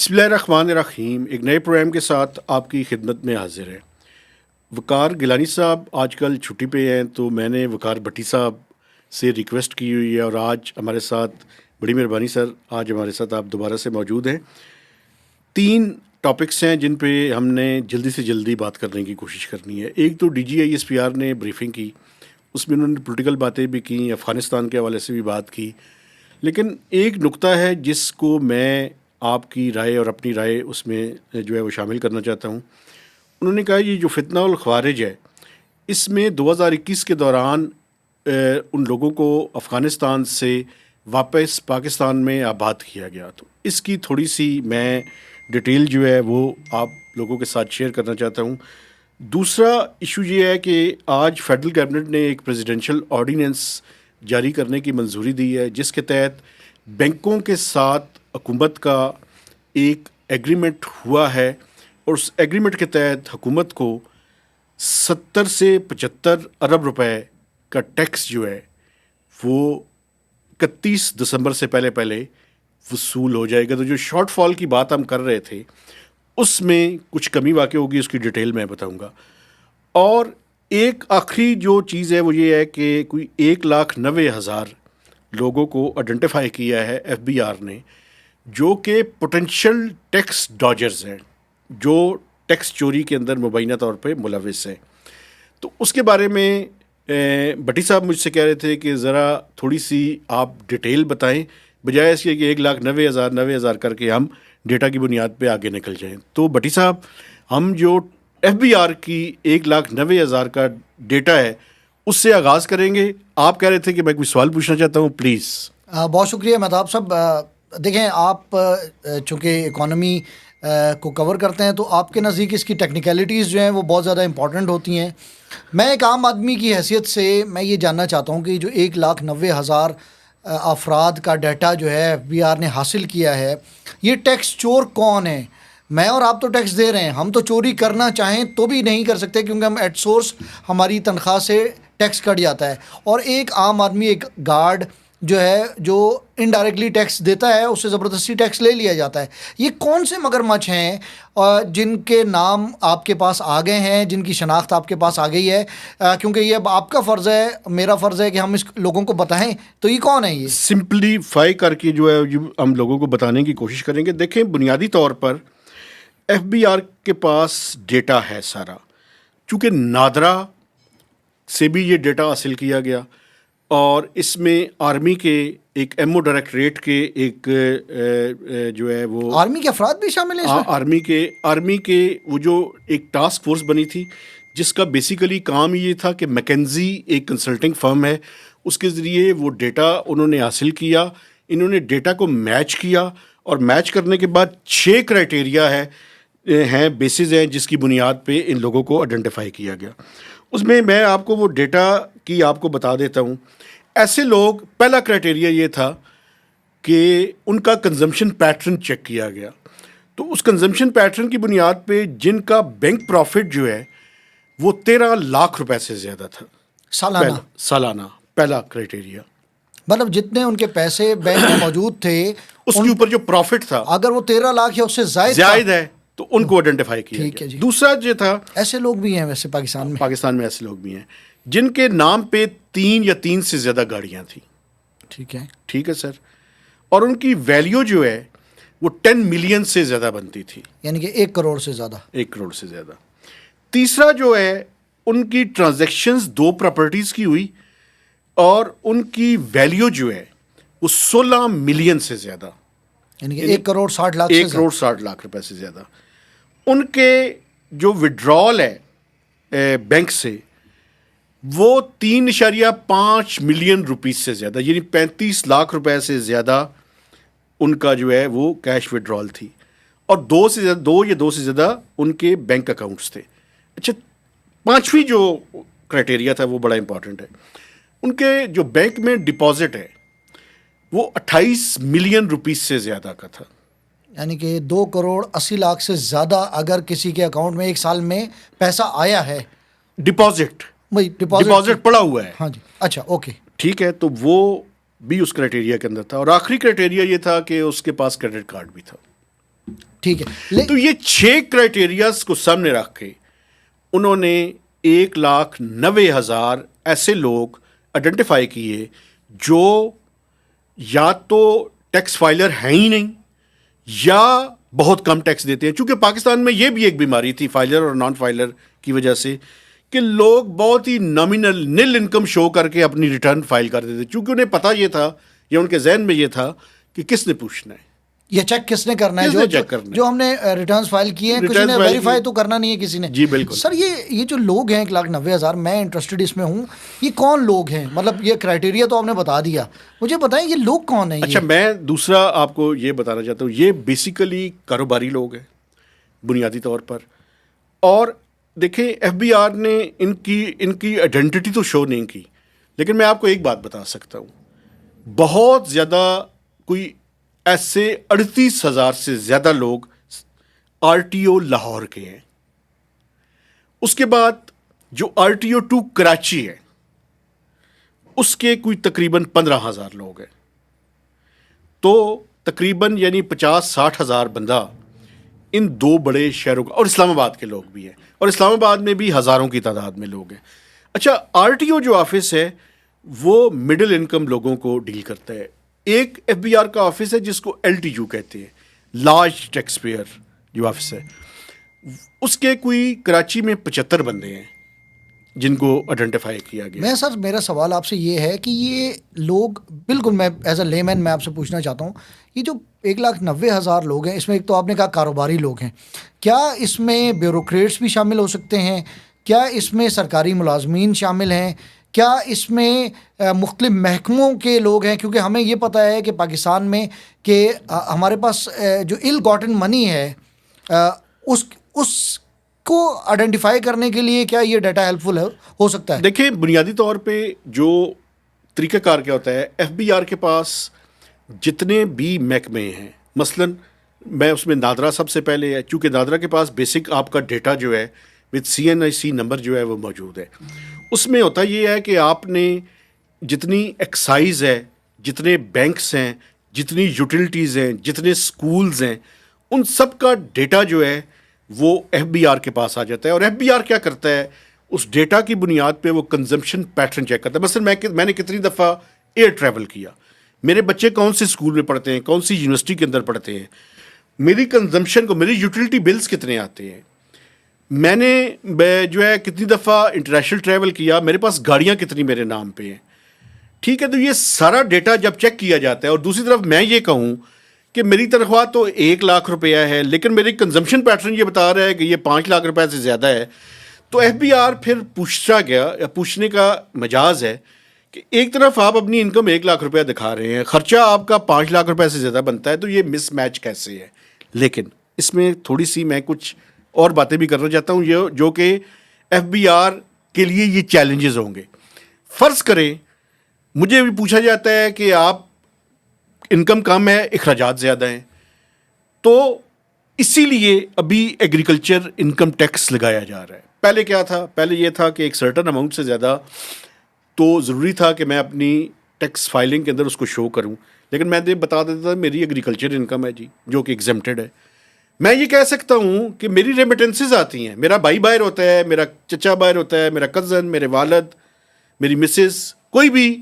بسم اللہ الرحمن الرحیم، ایک نئے پروگرام کے ساتھ آپ کی خدمت میں حاضر ہے۔ وقار گیلانی صاحب آج کل چھٹی پہ ہیں، تو میں نے وقار بھٹی صاحب سے ریکویسٹ کی ہوئی ہے، اور آج ہمارے ساتھ بڑی مہربانی سر، آج ہمارے ساتھ آپ دوبارہ سے موجود ہیں۔ 3 ٹاپکس ہیں جن پہ ہم نے جلدی سے جلدی بات کرنے کی کوشش کرنی ہے۔ ایک تو D G I S P R نے بریفنگ کی، اس میں انہوں نے پولیٹیکل باتیں بھی کی، افغانستان کے حوالے سے بھی بات کی، لیکن ایک نقطہ ہے جس کو میں آپ کی رائے اور اپنی رائے اس میں جو ہے وہ شامل کرنا چاہتا ہوں۔ انہوں نے کہا یہ جو فتنہ الخوارج ہے، اس میں 2021 کے دوران ان لوگوں کو افغانستان سے واپس پاکستان میں آباد کیا گیا، تو اس کی تھوڑی سی میں ڈیٹیل جو ہے وہ آپ لوگوں کے ساتھ شیئر کرنا چاہتا ہوں۔ دوسرا ایشو یہ ہے کہ آج فیڈرل کیبنٹ نے ایک پریزیڈنشل آرڈیننس جاری کرنے کی منظوری دی ہے، جس کے تحت بینکوں کے ساتھ حکومت کا ایک ایگریمنٹ ہوا ہے، اور اس ایگریمنٹ کے تحت حکومت کو 70 سے 75 ارب روپے کا ٹیکس جو ہے وہ 31 دسمبر سے پہلے وصول ہو جائے گا۔ تو جو شارٹ فال کی بات ہم کر رہے تھے اس میں کچھ کمی واقع ہوگی، اس کی ڈیٹیل میں بتاؤں گا۔ اور ایک آخری جو چیز ہے وہ یہ ہے کہ کوئی 1,90,000 لوگوں کو آئیڈینٹیفائی کیا ہے ایف بی آر نے، جو کہ پوٹینشیل ٹیکس ڈاجرز ہیں، جو ٹیکس چوری کے اندر مبینہ طور پہ ملوث ہیں۔ تو اس کے بارے میں بھٹی صاحب مجھ سے کہہ رہے تھے کہ ذرا تھوڑی سی آپ ڈیٹیل بتائیں، بجائے اس کے کہ 1,90,000 کر کے ہم ڈیٹا کی بنیاد پہ آگے نکل جائیں۔ تو بھٹی صاحب، ہم جو ایف بی آر کی 1,90,000 کا ڈیٹا ہے اس سے آغاز کریں گے۔ آپ کہہ رہے تھے کہ میں کوئی سوال پوچھنا چاہتا ہوں، پلیز۔ بہت شکریہ مہتاب صاحب۔ دیکھیں، آپ چونکہ اکانومی کو کور کرتے ہیں تو آپ کے نزدیک اس کی ٹیکنیکلٹیز جو ہیں وہ بہت زیادہ امپورٹنٹ ہوتی ہیں۔ میں ایک عام آدمی کی حیثیت سے میں یہ جاننا چاہتا ہوں کہ جو 1,90,000 افراد کا ڈیٹا جو ہے ایف بی آر نے حاصل کیا ہے، یہ ٹیکس چور کون ہے؟ میں اور آپ تو ٹیکس دے رہے ہیں، ہم تو چوری کرنا چاہیں تو بھی نہیں کر سکتے، کیونکہ ہم ایٹ سورس ہماری تنخواہ سے ٹیکس کٹ جاتا ہے، اور ایک عام آدمی، ایک گارڈ جو ہے جو انڈائریکٹلی ٹیکس دیتا ہے، اس سے زبردستی ٹیکس لے لیا جاتا ہے۔ یہ کون سے مگرمچھ ہیں جن کے نام آپ کے پاس آ گئے ہیں، جن کی شناخت آپ کے پاس آ گئی ہے؟ کیونکہ یہ اب آپ کا فرض ہے، میرا فرض ہے کہ ہم اس لوگوں کو بتائیں، تو یہ کون ہے؟ یہ سمپلیفائی کر کے جو ہے ہم لوگوں کو بتانے کی کوشش کریں گے۔ دیکھیں، بنیادی طور پر ایف بی آر کے پاس ڈیٹا ہے سارا، چونکہ نادرا سے بھی یہ ڈیٹا حاصل کیا گیا، اور اس میں آرمی کے ایک ایم او ڈائریکٹریٹ کے ایک جو ہے وہ آرمی کے افراد بھی شامل ہیں اس میں؟ آرمی کے وہ جو ایک ٹاسک فورس بنی تھی، جس کا بیسیکلی کام یہ تھا کہ میکنزی ایک کنسلٹنگ فرم ہے، اس کے ذریعے وہ ڈیٹا انہوں نے حاصل کیا۔ انہوں نے ڈیٹا کو میچ کیا، اور میچ کرنے کے بعد 6 کرائٹیریا ہیں، بیسز ہیں، جس کی بنیاد پہ ان لوگوں کو آئیڈینٹیفائی کیا گیا۔ اس میں آپ کو وہ ڈیٹا کی آپ کو بتا دیتا ہوں۔ ایسے لوگ، پہلا کرائٹیریا یہ تھا کہ ان کا کنزمپشن پیٹرن چیک کیا گیا، تو اس کنزمپشن پیٹرن کی بنیاد پہ جن کا بینک پروفٹ جو ہے وہ 13 لاکھ روپے سے زیادہ تھا سالانہ، پہلا کرائٹیریا۔ مطلب جتنے ان کے پیسے بینک میں موجود تھے، اس کے اوپر جو پروفٹ تھا، اگر وہ 13 لاکھ یا اس سے زائد ہے تو ان کو آئیڈینٹیفائی کیا گیا۔ جی۔ دوسرا جو تھا، ایسے لوگ بھی ہیں ویسے پاکستان میں ایسے لوگ بھی ہیں جن کے نام پہ 3 یا 3 سے زیادہ گاڑیاں تھیں۔ ٹھیک ہے سر، اور ان کی ویلیو جو ہے وہ 10 ملین سے زیادہ بنتی تھی، یعنی کہ 1 کروڑ سے زیادہ۔ 1 کروڑ سے زیادہ۔ تیسرا جو ہے، ان کی ٹرانزیکشنز 2 پراپرٹیز کی ہوئی، اور ان کی ویلیو جو ہے وہ 16 ملین سے زیادہ، یعنی کہ 1 کروڑ 60 لاکھ 1 کروڑ 60 لاکھ روپے سے زیادہ۔ ان کے جو وڈرال ہے بینک سے، وہ 3.5 ملین روپیز سے زیادہ، یعنی 35 لاکھ روپے سے زیادہ ان کا جو ہے وہ کیش وڈرال تھی، اور 2 سے زیادہ ان کے بینک اکاؤنٹس تھے۔ اچھا، 5ویں جو کرائٹیریا تھا وہ بڑا امپورٹنٹ ہے۔ ان کے جو بینک میں ڈپازٹ ہے وہ 28 ملین روپیز سے زیادہ کا تھا، یعنی کہ 2 کروڑ 80 لاکھ سے زیادہ اگر کسی کے اکاؤنٹ میں 1 سال میں پیسہ آیا ہے، ڈپازٹ پڑا ہوا ہے۔ ہاں جی، اچھا، اوکے، ٹھیک ہے، تو وہ بھی اس کرائٹیریا کے اندر تھا۔ اور آخری کرائٹیریا یہ تھا کہ اس کے پاس کریڈٹ کارڈ بھی تھا۔ ٹھیک ہے. تو یہ 6 کرائٹیریاز کو سامنے رکھ کے انہوں نے 1,90,000 ایسے لوگ آئیڈینٹیفائی کیے جو یا تو ٹیکس فائلر ہیں ہی نہیں یا بہت کم ٹیکس دیتے ہیں. چونکہ پاکستان میں یہ بھی ایک بیماری تھی فائلر اور نان فائلر کی وجہ سے کہ لوگ بہت ہی نامینل نیل انکم شو کر کے اپنی ریٹرن فائل کر دیتے, چونکہ انہیں پتہ یہ تھا یا ان کے ذہن میں یہ تھا کہ کس نے پوچھنا ہے, یہ چیک کس نے کرنا ہے, جو ہم نے ریٹرنز فائل کیے ہیں کسی نے ویریفائی تو کرنا نہیں ہے کسی نے. جی بالکل سر, یہ جو لوگ ہیں 1,90,000, میں انٹرسٹڈ اس میں ہوں, یہ کون لوگ ہیں؟ مطلب یہ کرائٹیریا تو آپ نے بتا دیا, مجھے بتائیں یہ لوگ کون ہیں. اچھا, میں دوسرا آپ کو یہ بتانا چاہتا ہوں, یہ بیسیکلی کاروباری لوگ ہیں بنیادی طور پر. اور دیکھیں ایف بی آر نے ان کی آئیڈینٹی تو شو نہیں کی, لیکن میں آپ کو ایک بات بتا سکتا ہوں, بہت زیادہ کوئی ایسے 38,000 سے زیادہ لوگ آر ٹی او لاہور کے ہیں. اس کے بعد جو آر ٹی او 2 کراچی ہے اس کے کوئی تقریباً 15,000 لوگ ہیں. تو تقریباً یعنی 50-60 ہزار بندہ ان 2 بڑے شہروں کا, اور اسلام آباد کے لوگ بھی ہیں, اور اسلام آباد میں بھی ہزاروں کی تعداد میں لوگ ہیں. اچھا, آر ٹی او جو آفس ہے وہ مڈل انکم لوگوں کو ڈیل کرتا ہے. ایک ایف بی آر کا آفس ہے جس کو ایل ٹی یو کہتے ہیں, لارج ٹیکس پیئر جو آفس ہے, اس کے کوئی کراچی میں 75 بندے ہیں جن کو آئیڈینٹیفائی کیا گیا. میں سر, میرا سوال آپ سے یہ ہے کہ یہ لوگ بالکل, میں ایز اے لے مین میں آپ سے پوچھنا چاہتا ہوں, یہ جو 1,90,000 لوگ ہیں, اس میں ایک تو آپ نے کہا کاروباری لوگ ہیں, کیا اس میں بیوروکریٹس بھی شامل ہو سکتے ہیں؟ کیا اس میں سرکاری ملازمین شامل ہیں؟ کیا اس میں مختلف محکموں کے لوگ ہیں؟ کیونکہ ہمیں یہ پتہ ہے کہ پاکستان میں کہ ہمارے پاس جو ایل گاٹن منی ہے اس کو آئیڈینٹیفائی کرنے کے لیے کیا یہ ڈیٹا ہیلپ فل ہو سکتا ہے؟ دیکھیں بنیادی طور پہ جو طریقہ کار کیا ہوتا ہے, ایف بی آر کے پاس جتنے بھی محکمے ہیں, مثلا میں اس میں نادرا سب سے پہلے ہے, چونکہ نادرا کے پاس بیسک آپ کا ڈیٹا جو ہے وتھ CNIC نمبر جو ہے وہ موجود ہے. اس میں ہوتا یہ ہے کہ آپ نے جتنی ایکسائز ہے, جتنے بینکس ہیں, جتنی یوٹیلیٹیز ہیں, جتنے سکولز ہیں, ان سب کا ڈیٹا جو ہے وہ ایف بی آر کے پاس آ جاتا ہے. اور ایف بی آر کیا کرتا ہے, اس ڈیٹا کی بنیاد پہ وہ کنزمپشن پیٹرن چیک کرتا ہے. مثلا میں نے کتنی دفعہ ایئر ٹریول کیا, میرے بچے کون سے اسکول میں پڑھتے ہیں, کون سی یونیورسٹی کے اندر پڑھتے ہیں, میری کنزمپشن کو, میری یوٹیلیٹی بلز کتنے آتے ہیں, میں نے جو ہے کتنی دفعہ انٹرنیشنل ٹریول کیا, میرے پاس گاڑیاں کتنی میرے نام پہ ہیں. ٹھیک ہے, تو یہ سارا ڈیٹا جب چیک کیا جاتا ہے, اور دوسری طرف میں یہ کہوں کہ میری تنخواہ تو 1,00,000 روپیہ ہے لیکن میری کنزمپشن پیٹرن یہ بتا رہا ہے کہ یہ 5,00,000 روپے سے زیادہ ہے, تو ایف بی آر پھر پوچھا گیا, یا پوچھنے کا مجاز ہے کہ ایک طرف آپ اپنی انکم 1,00,000 روپیہ دکھا رہے ہیں, خرچہ آپ کا 5,00,000 روپے سے زیادہ بنتا ہے, تو یہ مس میچ کیسے ہے. لیکن اس میں تھوڑی سی میں کچھ اور باتیں بھی کرنا چاہتا ہوں جو کہ ایف بی آر کے لیے یہ چیلنجز ہوں گے. فرض کریں مجھے بھی پوچھا جاتا ہے کہ آپ انکم کم ہے, اخراجات زیادہ ہیں, تو اسی لیے ابھی ایگریکلچر انکم ٹیکس لگایا جا رہا ہے. پہلے کیا تھا, پہلے یہ تھا کہ ایک سرٹن اماؤنٹ سے زیادہ تو ضروری تھا کہ میں اپنی ٹیکس فائلنگ کے اندر اس کو شو کروں, لیکن میں بتا دیتا تھا میری ایگریکلچر انکم ہے جی, جو کہ ایگزمپٹڈ ہے. میں یہ کہہ سکتا ہوں کہ میری ریمیٹنسز آتی ہیں, میرا بھائی باہر ہوتا ہے, میرا چچا باہر ہوتا ہے, میرا کزن, میرے والد, میری مسز, کوئی بھی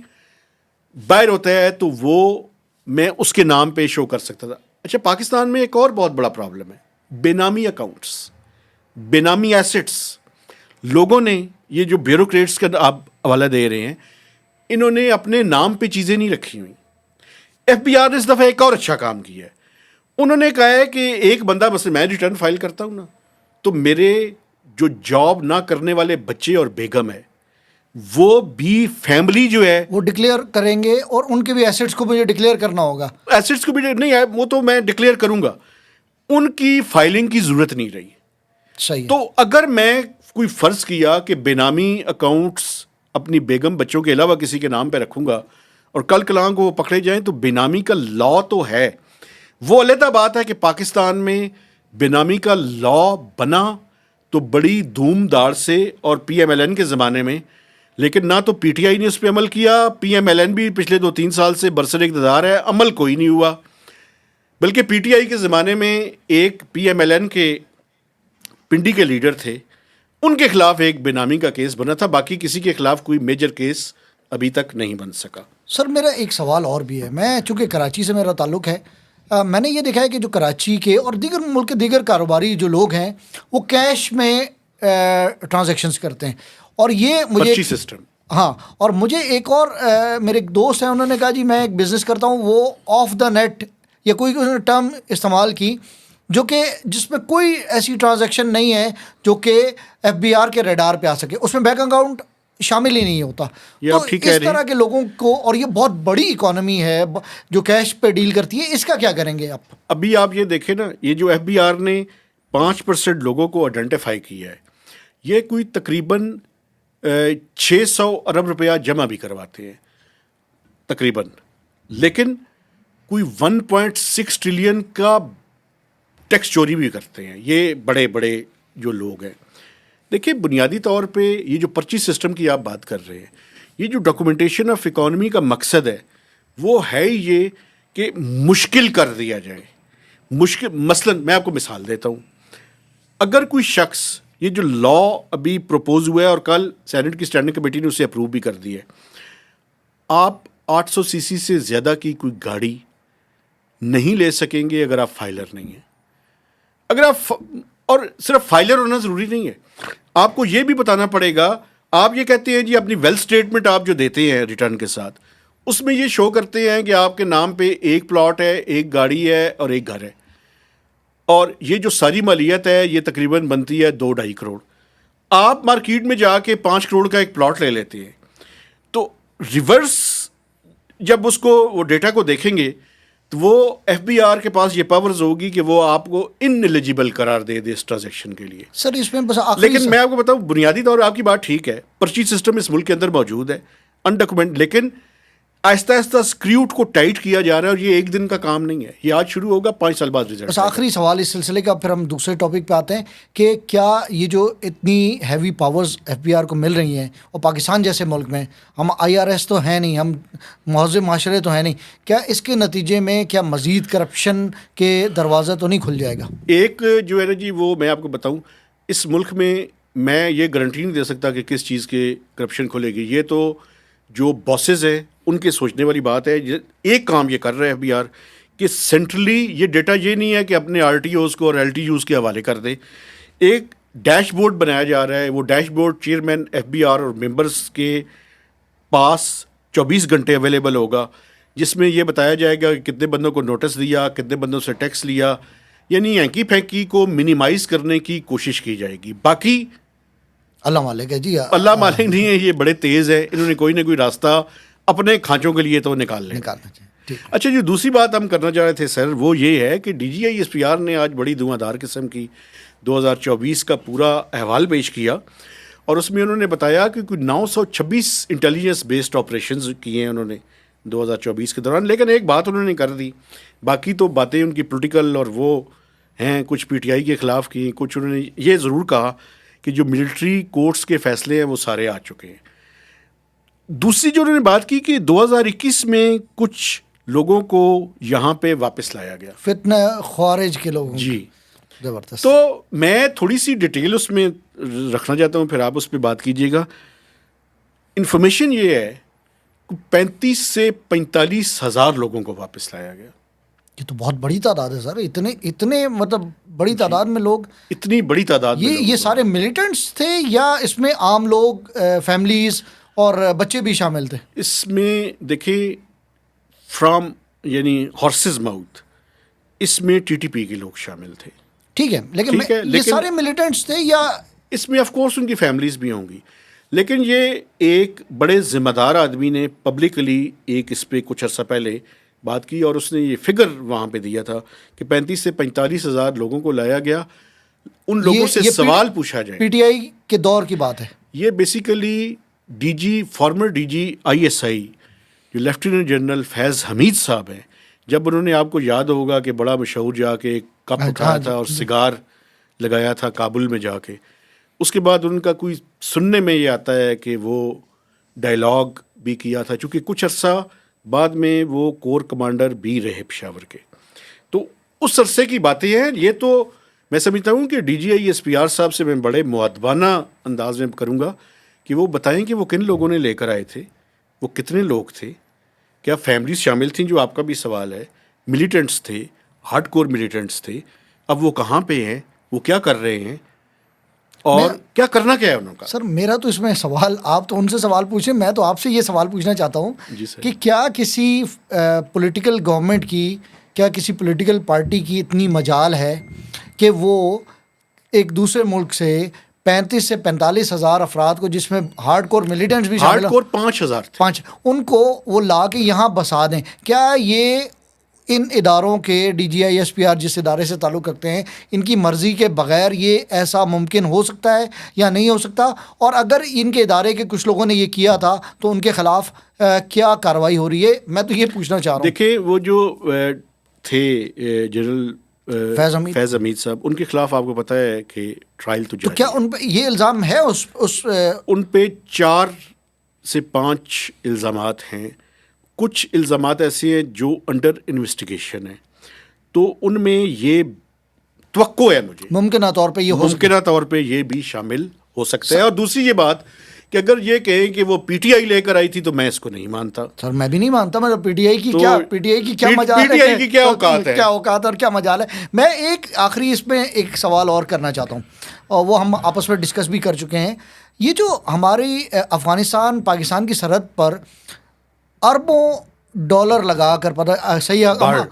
باہر ہوتا ہے, تو وہ میں اس کے نام پہ شو کر سکتا تھا. اچھا, پاکستان میں ایک اور بہت بڑا پرابلم ہے, بے نامی اکاؤنٹس, بے نامی ایسٹس. لوگوں نے یہ جو بیوروکریٹس کا آپ حوالہ دے رہے ہیں, انہوں نے اپنے نام پہ چیزیں نہیں رکھی ہوئی. ایف بی آر نے اس دفعہ ایک اور اچھا کام کیا ہے, انہوں نے کہا ہے کہ ایک بندہ, مثلا میں ریٹرن فائل کرتا ہوں نا, تو میرے جو جاب نہ کرنے والے بچے اور بیگم ہے وہ بھی فیملی جو ہے وہ ڈکلیئر کریں گے, اور ان کے بھی ایسٹس کو مجھے ڈکلیئر کرنا ہوگا. ایسٹس کو بھی نہیں ہے, وہ تو میں ڈکلیئر کروں گا, ان کی فائلنگ کی ضرورت نہیں رہی. صحیح. تو اگر میں کوئی فرض کیا کہ بے نامی اکاؤنٹس اپنی بیگم بچوں کے علاوہ کسی کے نام پہ رکھوں گا, اور کل کلام کو وہ پکڑے جائیں, تو بے نامی کا لا تو ہے, وہ علیحدہ بات ہے کہ پاکستان میں بے نامی کا لا بنا تو بڑی دھوم دھاڑ سے, اور پی ایم ایل این کے زمانے میں, لیکن نہ تو پی ٹی آئی نے اس پہ عمل کیا, پی ایم ایل این بھی پچھلے 2-3 سال سے برسر اقتدار ہے, عمل کوئی نہیں ہوا. بلکہ پی ٹی آئی کے زمانے میں ایک پی ایم ایل این کے پنڈی کے لیڈر تھے, ان کے خلاف ایک بے نامی کا کیس بنا تھا, باقی کسی کے خلاف کوئی میجر کیس ابھی تک نہیں بن سکا. سر میرا ایک سوال اور بھی ہے. میں چونکہ کراچی سے میرا تعلق ہے, میں نے یہ دیکھا ہے کہ جو کراچی کے اور دیگر ملک کے دیگر کاروباری جو لوگ ہیں وہ کیش میں ٹرانزیکشنز کرتے ہیں, اور یہ مجھے پرچی سسٹم. ہاں, اور مجھے ایک اور میرے ایک دوست ہیں, انہوں نے کہا جی میں ایک بزنس کرتا ہوں, وہ آف دا نیٹ یا کوئی ٹرم استعمال کی جو کہ جس میں کوئی ایسی ٹرانزیکشن نہیں ہے جو کہ ایف بی آر کے ریڈار پہ آ سکے, اس میں بینک اکاؤنٹ شامل ہی نہیں ہوتا. تو اس طرح کے لوگوں کو, اور یہ بہت بڑی اکانومی ہے جو کیش پہ ڈیل کرتی ہے, اس کا کیا کریں گے آپ؟ ابھی آپ یہ دیکھیں نا, یہ جو ایف بی آر نے 5% لوگوں کو آئیڈینٹیفائی کیا ہے, یہ کوئی تقریباً 600 ارب روپیہ جمع بھی کرواتے ہیں تقریباً, لیکن کوئی 1.6 ٹریلین کا ٹیکس چوری بھی کرتے ہیں یہ بڑے بڑے جو لوگ ہیں. دیکھیے بنیادی طور پہ یہ جو پرچی سسٹم کی آپ بات کر رہے ہیں, یہ جو ڈاکومنٹیشن آف اکانومی کا مقصد ہے وہ ہے یہ کہ مشکل کر دیا جائے. مثلا میں آپ کو مثال دیتا ہوں, اگر کوئی شخص, یہ جو لا ابھی پروپوز ہوا ہے اور کل سینٹ کی اسٹینڈنگ کمیٹی نے اسے اپروو بھی کر دی ہے, آپ 800 سی سی سے زیادہ کی کوئی گاڑی نہیں لے سکیں گے اگر آپ فائلر نہیں ہیں. اگر آپ, اور صرف فائلر ہونا ضروری نہیں ہے, آپ کو یہ بھی بتانا پڑے گا. آپ یہ کہتے ہیں جی اپنی ویلتھ اسٹیٹمنٹ آپ جو دیتے ہیں ریٹرن کے ساتھ, اس میں یہ شو کرتے ہیں کہ آپ کے نام پہ ایک پلاٹ ہے, ایک گاڑی ہے اور ایک گھر ہے, اور یہ جو ساری مالیت ہے یہ تقریباً بنتی ہے 2-2.5 کروڑ. آپ مارکیٹ میں جا کے 5 کروڑ کا ایک پلاٹ لے لیتے ہیں, تو ریورس جب اس کو وہ ڈیٹا کو دیکھیں گے تو وہ ایف بی آر کے پاس یہ پاورز ہوگی کہ وہ آپ کو ان ایلیجیبل قرار دے اس ٹرانزیکشن کے لیے. سر اس میں بس لیکن میں آپ کو بتاؤں, بنیادی طور آپ کی بات ٹھیک ہے, پرچی سسٹم اس ملک کے اندر موجود ہے انڈاکومنٹ, لیکن آہستہ آہستہ اسکریوٹ کو ٹائٹ کیا جا رہا ہے, اور یہ ایک دن کا کام نہیں ہے, یہ آج شروع ہوگا 5 سال بعد ریزلٹ. بس آخری سوال اس سلسلے کا, پھر ہم دوسرے ٹاپک پہ آتے ہیں کہ کیا یہ جو اتنی heavy powers F B R کو مل رہی ہیں, اور پاکستان جیسے ملک میں ہم آئی آر ایس تو ہے نہیں, ہم مہذب معاشرے تو ہے نہیں, کیا اس کے نتیجے میں کیا مزید کرپشن کے دروازہ تو نہیں کھل جائے گا؟ ایک جو ہے نا جی, وہ میں آپ کو بتاؤں, اس ملک میں یہ گارنٹی نہیں دے سکتا کہ کس چیز کے کرپشن کھلے گی. یہ تو جو باسز ہیں ان کے سوچنے والی بات ہے. ایک کام یہ کر رہے ہیں ایف بی آر کہ سینٹرلی یہ ڈیٹا یہ نہیں ہے کہ اپنے آر ٹی اوز کو اور ایل ٹی یوز کے حوالے کر دے, ایک ڈیش بورڈ بنایا جا رہا ہے. وہ dashboard chairman F B R اور ممبرس کے پاس 24 گھنٹے اویلیبل ہوگا, جس میں یہ بتایا جائے گا کہ کتنے بندوں کو نوٹس دیا, کتنے بندوں سے ٹیکس لیا, یعنی ہینکی پھینکی کو منیمائز کرنے کی کوشش کی جائے گی. باقی اللہ مالک ہے جی, اللہ مالک نہیں ہے, یہ بڑے تیز ہے, انہوں نے کوئی نہ کوئی راستہ اپنے کھانچوں کے لیے تو نکالنا چاہیے. اچھا جی, دوسری بات ہم کرنا چاہ رہے تھے سر, وہ یہ ہے کہ D G I S P R نے آج بڑی دھواں دھار قسم کی 2024 کا پورا احوال پیش کیا, اور اس میں انہوں نے بتایا کہ کوئی 926 انٹیلیجنس بیسڈ آپریشنز کیے ہیں انہوں نے 2024 کے دوران. لیکن ایک بات انہوں نے کر دی, باقی تو باتیں ان کی پولیٹیکل اور وہ ہیں, کچھ پی ٹی آئی کے خلاف کی, کچھ انہوں نے یہ ضرور کہا کہ جو ملٹری کورٹس کے فیصلے ہیں وہ سارے آ چکے ہیں. دوسری جو انہوں نے بات کی کہ 2021 میں کچھ لوگوں کو یہاں پہ واپس لایا گیا, فتنہ خوارج کے لوگوں جی زبردست. تو میں تھوڑی سی ڈیٹیل اس میں رکھنا چاہتا ہوں, پھر آپ اس پہ بات کیجیے گا. انفارمیشن یہ ہے 35 سے 45 ہزار لوگوں کو واپس لایا گیا. یہ تو بہت بڑی تعداد ہے سر, اتنے مطلب بڑی تعداد میں لوگ, اتنی بڑی تعداد میں یہ سارے ملیٹنٹس تھے یا اس میں عام لوگ, فیملیز اور بچے بھی شامل تھے؟ اس میں دیکھیں فرام یعنی ہارسز ماؤتھ, اس میں ٹی ٹی پی کے لوگ شامل تھے. ٹھیک ہے, لیکن یہ سارے ملیٹنٹس تھے یا اس میں آف کورس ان کی فیملیز بھی ہوں گی, لیکن یہ ایک بڑے ذمہ دار آدمی نے پبلکلی ایک اس پہ کچھ عرصہ پہلے بات کی, اور اس نے یہ فگر وہاں پہ دیا تھا کہ 35 سے 45 ہزار لوگوں کو لایا گیا. ان لوگوں سے سوال پوچھا جائے. پی ٹی آئی کے دور کی بات ہے یہ basically D G, former D G I S I جو لیفٹیننٹ جنرل فیض حمید صاحب ہیں, جب انہوں نے, آپ کو یاد ہوگا کہ بڑا مشہور جا کے ایک کپ اٹھایا تھا اور سگار لگایا تھا کابل میں جا کے, اس کے بعد ان کا کوئی سننے میں یہ آتا ہے کہ وہ ڈائلاگ بھی کیا تھا, چونکہ کچھ عرصہ بعد میں وہ کور کمانڈر بھی رہے پشاور کے. تو اس عرصے کی باتیں ہیں. یہ تو میں سمجھتا ہوں کہ D G I S P R صاحب سے میں بڑے مؤدبانہ انداز میں کروں گا کہ وہ بتائیں کہ وہ کن لوگوں نے لے کر آئے تھے, وہ کتنے لوگ تھے, کیا فیملیز شامل تھیں, جو آپ کا بھی سوال ہے, ملیٹنٹس تھے, ہارڈ کور ملیٹنٹس تھے, اب وہ کہاں پہ ہیں, وہ کیا کر رہے ہیں, اور کیا کرنا کیا ہے انہوں کا. سر میرا تو اس میں سوال, آپ تو ان سے سوال پوچھیں, میں تو آپ سے یہ سوال پوچھنا چاہتا ہوں جی سر. کہ کیا کسی پولیٹیکل گورنمنٹ کی, کیا کسی پولیٹیکل پارٹی کی اتنی مجال ہے کہ وہ ایک دوسرے ملک سے 35 سے 45 ہزار افراد کو, جس میں ہارڈ کور ملیٹنٹس بھی شامل ہارڈ کور 5,000 تھے, 5, ان کو وہ لا کے یہاں بسا دیں؟ کیا یہ ان اداروں کے, D G I S P R جس ادارے سے تعلق رکھتے ہیں, ان کی مرضی کے بغیر یہ ایسا ممکن ہو سکتا ہے یا نہیں ہو سکتا؟ اور اگر ان کے ادارے کے کچھ لوگوں نے یہ کیا تھا تو ان کے خلاف کیا کارروائی ہو رہی ہے؟ میں تو یہ پوچھنا چاہ رہا ہوں. دیکھیں وہ جو تھے جنرل فیض حمید صاحب, ان کے خلاف آپ کو پتہ ہے کہ ٹرائل تو تو جاری کیا ہے. ان پہ یہ الزام ہے؟ ان پہ 4 سے 5 الزامات ہیں. کچھ الزامات ایسے ہیں جو انڈر انویسٹیگیشن ہیں, تو ان میں یہ توقع ہے مجھے ممکنہ طور پہ یہ ہو سکتا ممکنہ طور پہ یہ بھی شامل ہو سکتا ہے. اور دوسری یہ بات کہ اگر یہ کہیں کہ وہ پی ٹی آئی لے کر آئی تھی تو میں اس کو نہیں مانتا. سر میں بھی نہیں مانتا. مطلب پی ٹی آئی کی تو کیا, پی ٹی آئی کی کیا مجال ہے, پی ٹی آئی کی کیا اوقات ہے, کیا اوقات اور کیا مجال ہے. میں ایک آخری اس میں ایک سوال اور کرنا چاہتا ہوں, اور وہ ہم آپس میں ڈسکس بھی کر چکے ہیں. یہ جو ہماری افغانستان پاکستان کی سرحد پر اربوں ڈالر لگا کر, پتہ صحیح ہے,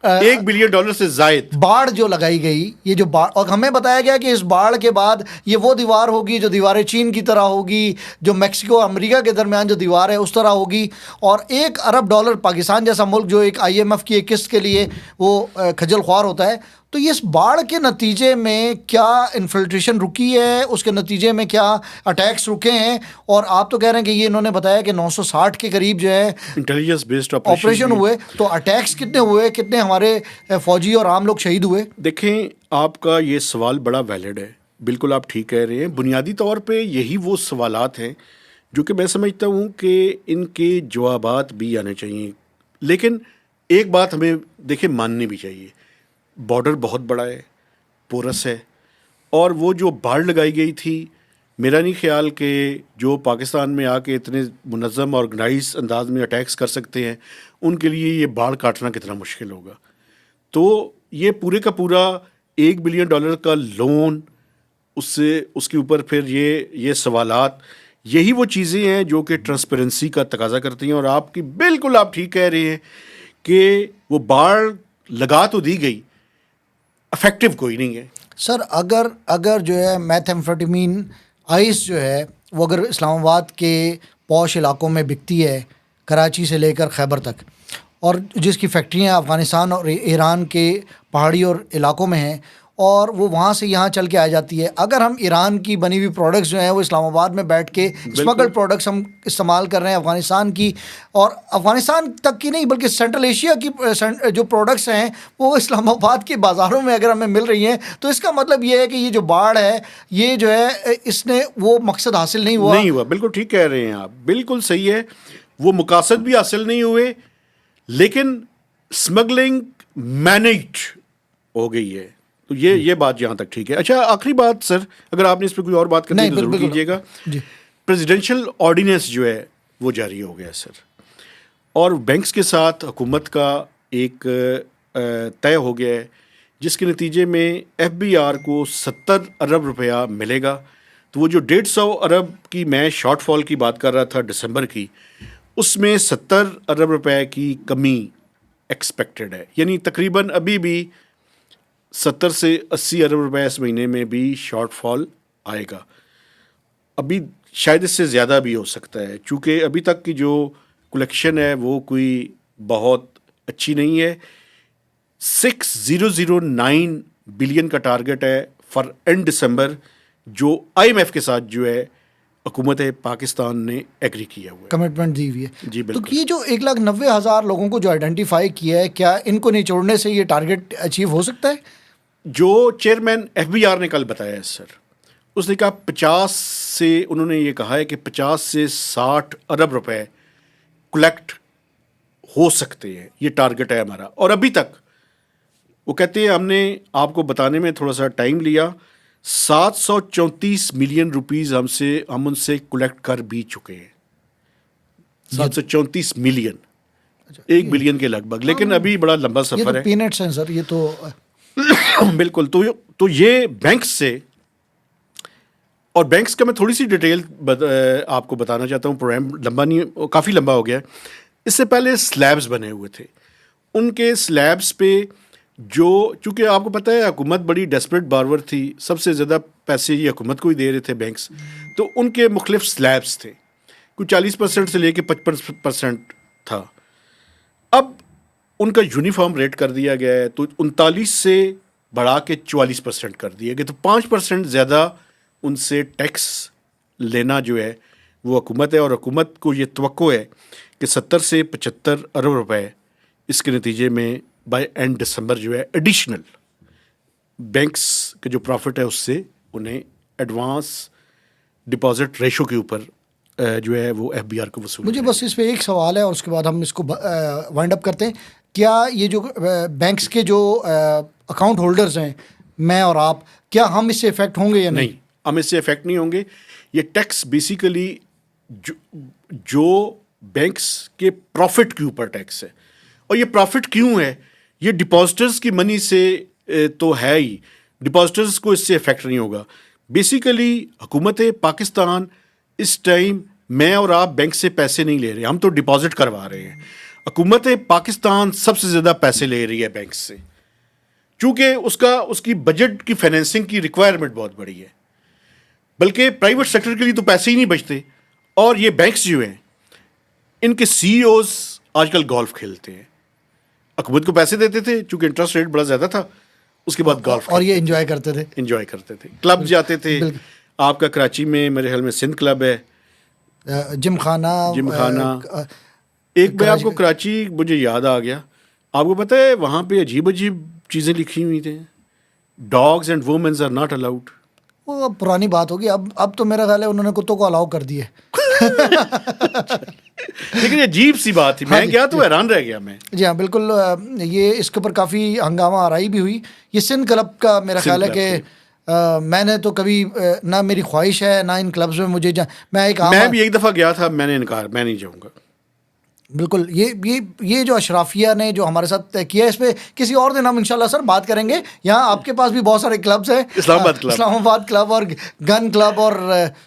$1 بلین سے زائد باڑ جو لگائی گئی, یہ جو باڑ, اور ہمیں بتایا گیا کہ اس باڑ کے بعد یہ وہ دیوار ہوگی جو دیواریں چین کی طرح ہوگی, جو میکسیکو امریکہ کے درمیان جو دیوار ہے اس طرح ہوگی, اور $1 ارب پاکستان جیسا ملک جو ایک آئی ایم ایف کی ایک قسط کے لیے وہ کھجل خوار ہوتا ہے. تو یہ اس باڑ کے نتیجے میں کیا انفلٹریشن رکی ہے, اس کے نتیجے میں کیا اٹیکس رکے ہیں؟ اور آپ تو کہہ رہے ہیں کہ یہ انہوں نے بتایا کہ 960 کے قریب جو ہے انٹیلیجنس بیسڈ آپریشن ہوئے, تو اٹیکس کتنے ہوئے, کتنے ہمارے فوجی اور عام لوگ شہید ہوئے؟ دیکھیں آپ کا یہ سوال بڑا ویلڈ ہے, بالکل آپ ٹھیک کہہ رہے ہیں. بنیادی طور پہ یہی وہ سوالات ہیں جو کہ میں سمجھتا ہوں کہ ان کے جوابات بھی آنے چاہیے. لیکن ایک بات ہمیں دیکھیں ماننی بھی چاہیے, بارڈر بہت بڑا ہے, پورس ہے, اور وہ جو باڑ لگائی گئی تھی, میرا نہیں خیال کہ جو پاکستان میں آ کے اتنے منظم آرگنائز انداز میں اٹیکس کر سکتے ہیں, ان کے لیے یہ باڑ کاٹنا کتنا مشکل ہوگا. تو یہ پورے کا پورا $1 بلین کا لون, اس سے اس کے اوپر پھر یہ سوالات, یہی وہ چیزیں ہیں جو کہ ٹرانسپیرنسی کا تقاضا کرتی ہیں. اور آپ کی بالکل آپ ٹھیک کہہ رہے ہیں کہ وہ باڑ لگا تو دی گئی, افیکٹو کوئی نہیں ہے. سر اگر جو ہے میتھ ایمفیٹامین آئس جو ہے وہ اگر اسلام آباد کے پوش علاقوں میں بکتی ہے, کراچی سے لے کر خیبر تک, اور جس کی فیکٹریاں افغانستان اور ایران کے پہاڑی اور علاقوں میں ہیں, اور وہ وہاں سے یہاں چل کے آ جاتی ہے, اگر ہم ایران کی بنی ہوئی پروڈکٹس جو ہیں وہ اسلام آباد میں بیٹھ کے اسمگل پروڈکٹس ہم استعمال کر رہے ہیں افغانستان کی, اور افغانستان تک کی نہیں بلکہ سینٹرل ایشیا کی جو پروڈکٹس ہیں وہ اسلام آباد کے بازاروں میں اگر ہمیں مل رہی ہیں, تو اس کا مطلب یہ ہے کہ یہ جو باڑ ہے یہ جو ہے اس نے وہ مقصد حاصل نہیں ہوا. بالکل ٹھیک کہہ رہے ہیں آپ, بالکل صحیح ہے, وہ مقاصد بھی حاصل نہیں ہوئے, لیکن اسمگلنگ مینیج ہو گئی ہے. تو یہ بات یہاں تک ٹھیک ہے. اچھا آخری بات سر, اگر آپ نے اس پہ کوئی اور بات کرنی ہے تو ضرور کیجیے گا. پریزیڈینشل آرڈیننس جو ہے وہ جاری ہو گیا سر, اور بینکس کے ساتھ حکومت کا ایک طے ہو گیا ہے, جس کے نتیجے میں ایف بی آر کو $70 ارب ملے گا. تو وہ جو 150 ارب کی میں شارٹ فال کی بات کر رہا تھا دسمبر کی, اس میں $70 ارب کی کمی ایکسپیکٹڈ ہے. یعنی تقریباً ابھی بھی 70 سے 80 ارب روپے اس مہینے میں بھی شارٹ فال آئے گا. ابھی شاید اس سے زیادہ بھی ہو سکتا ہے, چونکہ ابھی تک کی جو کلیکشن ہے وہ کوئی بہت اچھی نہیں ہے. 6,009 بلین کا ٹارگٹ ہے فار اینڈ دسمبر, جو آئی ایم ایف کے ساتھ جو ہے حکومت پاکستان نے ایگری کیا ہوا ہے, کمٹمنٹ دی ہوئی ہے. جی بالکل. تو یہ جو 1,90,000 لوگوں کو جو آئیڈینٹیفائی کیا ہے, کیا ان کو نچوڑنے سے یہ ٹارگٹ اچیو ہو سکتا ہے؟ جو چیئرمین ایف بی آر نے کل بتایا ہے سر, اس نے کہا 50 سے, انہوں نے یہ کہا ہے کہ 50 سے 60 ارب روپے کلیکٹ ہو سکتے ہیں, یہ ٹارگٹ ہے ہمارا. اور ابھی تک وہ کہتے ہیں ہم نے آپ کو بتانے میں تھوڑا سا ٹائم لیا, 734 ملین روپیز ہم ان سے کلیکٹ کر بھی چکے ہیں. 734 ملین, 1 بلین کے لگ بھگ. لیکن ابھی بڑا لمبا یہ تو سفر ہے. پینٹس ہیں سر, یہ تو بالکل. تو یہ بینکس سے, اور بینکس کا میں تھوڑی سی ڈیٹیل آپ کو بتانا چاہتا ہوں. پروگرام لمبا نہیں, کافی لمبا ہو گیا ہے. اس سے پہلے سلیبز بنے ہوئے تھے. ان کے سلیبز پہ چونکہ آپ کو پتہ ہے حکومت بڑی ڈیسپریٹ بارور تھی, سب سے زیادہ پیسے یہ حکومت کو ہی دے رہے تھے بینکس, تو ان کے مختلف سلیبز تھے. کوئی 40% سے لے کے 55% تھا. اب ان کا یونیفارم ریٹ کر دیا گیا ہے, تو 39 سے بڑھا کے 44% کر دیا گیا. تو 5% زیادہ ان سے ٹیکس لینا جو ہے وہ حکومت ہے. اور حکومت کو یہ توقع ہے کہ 70 سے 75 ارب روپے اس کے نتیجے میں بائی اینڈ دسمبر جو ہے ایڈیشنل بینکس کا جو پروفٹ ہے اس سے انہیں ایڈوانس ڈپازٹ ریشو کے اوپر جو ہے وہ ایف بی آر کو وصول. مجھے بس اس پہ ایک سوال ہے اور اس کے بعد ہم اس کو وائنڈ اپ کرتے ہیں. کیا یہ جو بینکس کے جو اکاؤنٹ ہولڈرز ہیں, میں اور آپ, کیا ہم اس سے افیکٹ ہوں گے یا نہیں؟ ہم اس سے افیکٹ نہیں ہوں گے. یہ ٹیکس بیسیکلی جو بینکس کے پروفٹ کے اوپر ٹیکس ہے. اور یہ پروفٹ کیوں ہے؟ یہ ڈپازٹرز کی منی سے تو ہے ہی, ڈپازٹرز کو اس سے افیکٹ نہیں ہوگا. بیسیکلی حکومت پاکستان اس ٹائم میں اور آپ بینک سے پیسے نہیں لے رہے, ہم تو ڈپازٹ کروا رہے ہیں. حکومت پاکستان سب سے زیادہ پیسے لے رہی ہے بینک سے, چونکہ اس کی بجٹ کی فائنینسنگ کی ریکوائرمنٹ بہت بڑی ہے. بلکہ پرائیویٹ سیکٹر کے لیے تو پیسے ہی نہیں بچتے. اور یہ بینکس جو ہیں ان کے سی ای اوز آج کل گولف کھیلتے ہیں. حکومت کو پیسے دیتے تھے چونکہ انٹرسٹ ریٹ بڑا زیادہ تھا, اس کے بعد گولف اور یہ انجوائے کرتے تھے, کلب جاتے تھے. آپ کا کراچی میں میرے خیال میں سندھ کلب ہے, جم خانہ. ایک میں آپ کو کراچی مجھے یاد آ گیا, آپ کو پتہ ہے وہاں پہ عجیب عجیب چیزیں لکھی ہوئی تھیں, dogs and womens are not allowed. وہ پرانی بات ہوگی, اب تو میرا خیال ہے انہوں نے کتوں کو الاؤ کر دی ہے. لیکن یہ عجیب سی بات تھی, میں گیا تو حیران رہ گیا میں. جی ہاں بالکل. یہ اس کے اوپر کافی ہنگامہ آرائی بھی ہوئی. یہ سندھ کلب کا میرا خیال ہے کہ میں نے تو کبھی نہ میری خواہش ہے نہ ان کلبز میں مجھے میں بھی ایک دفعہ گیا تھا, میں نے انکار, میں نہیں جاؤں گا. بالکل. یہ جو اشرافیہ نے جو ہمارے ساتھ طے کیا ہے, اس پہ کسی اور دن ہم انشاءاللہ سر بات کریں گے. یہاں آپ کے پاس بھی بہت سارے کلبز ہیں, اسلام آباد کلب اور گن کلب اور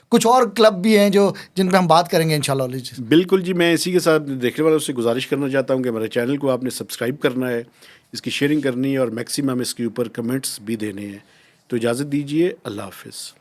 کچھ اور کلب بھی ہیں جن پہ ہم بات کریں گے انشاءاللہ. بالکل جی. میں اسی کے ساتھ دیکھنے والوں سے گزارش کرنا چاہتا ہوں کہ ہمارے چینل کو آپ نے سبسکرائب کرنا ہے, اس کی شیئرنگ کرنی ہے اور میکسیمم اس کے اوپر کمنٹس بھی دینے ہیں. تو اجازت دیجیے, اللہ حافظ.